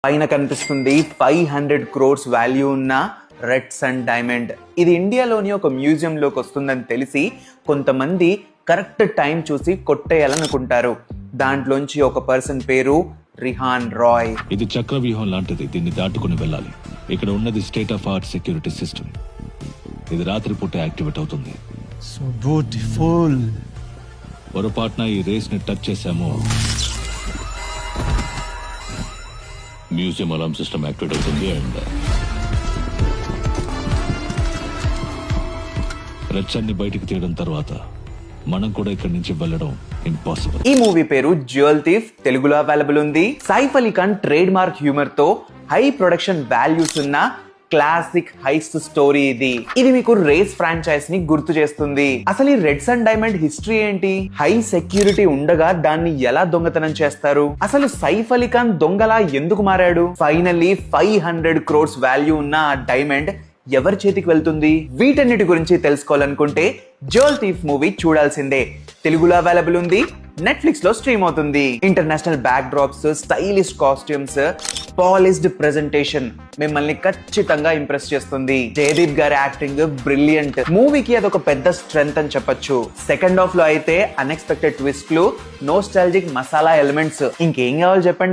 పైన కనిపిస్తుంది 500 crores value ఉన్న రెడ్ సన్ డైమండ్. ఇది ఇండియాలోని ఒక మ్యూజియం లోకి వస్తుందని తెలిసి కొంతమంది కరెక్ట్ టైం చూసి కొట్టేయాలనుకుంటారు. దాంట్లోంచి ఒక పర్సన్ పేరు రిహాన్ రాయ్. ఇది చక్రవ్యూహం లాంటిది, దీన్ని దాటుకుని వెళ్ళాలి. ఇక్కడ ఉన్నది state of art security system. ఇది రాత్రి పూట యాక్టివేట్ అవుతుంది. So beautiful. పొరపాటున ఈ రేస్ ని టచ్ చేశామో మ్యూజియం అలారం సిస్టమ్ యాక్టివేట్ అవుతుంది అండ్ రెడ్స్ అన్ని బయటికి తీయడం తర్వాత మనం కూడా ఇక్కడి నుంచి వెళ్ళడం ఇంపాసిబుల్. ఈ మూవీ పేరు జ్యువెల్ థీఫ్, తెలుగులో అవైలబుల్ ఉంది. Saif Ali Khan trade mark humour తో హై ప్రొడక్షన్ వాల్యూస్ ఉన్న క్లాసిక్ హైస్ట్ స్టోరీ ఇది మీకు రేస్ ఫ్రాంచైజ్ ని గుర్తు చేస్తుంది. అసలు ఈ రెడ్ సన్ డైమండ్ హిస్టరీ ఏంటి? హై సెక్యూరిటీ ఉండగా దాన్ని ఎలా దొంగతనం చేస్తారు? అసలు సైఫ్ అలీ ఖాన్ దొంగలా ఎందుకు మారాడు? ఫైనల్లీ 500 crores వాల్యూ ఉన్న ఆ డైమండ్ ఎవరి చేతికి వెళ్తుంది? వీటన్నిటి గురించి తెలుసుకోవాలనుకుంటే జ్యువెల్ థీఫ్ మూవీ చూడాల్సిందే. తెలుగులో అవైలబుల్ ఉంది, నెట్ఫ్లిక్స్ లో స్ట్రీమ్ అవుతుంది. International back drops, stylish costumes, polished presentation మిమ్మల్ని ఖచ్చితంగా ఇంప్రెస్ చేస్తుంది. జయదీప్ గారి యాక్టింగ్ బ్రిలియంట్. మూవీకి అదొక పెద్ద స్ట్రెంగ్త్ అని చెప్పొచ్చు. సెకండ్ హాఫ్ లో అయితే అన్ఎక్స్పెక్టెడ్ ట్విస్ట్లు, నోస్టాల్జిక్ మసాలా ఎలిమెంట్స్, ఇంకేం కావాలి చెప్పండి.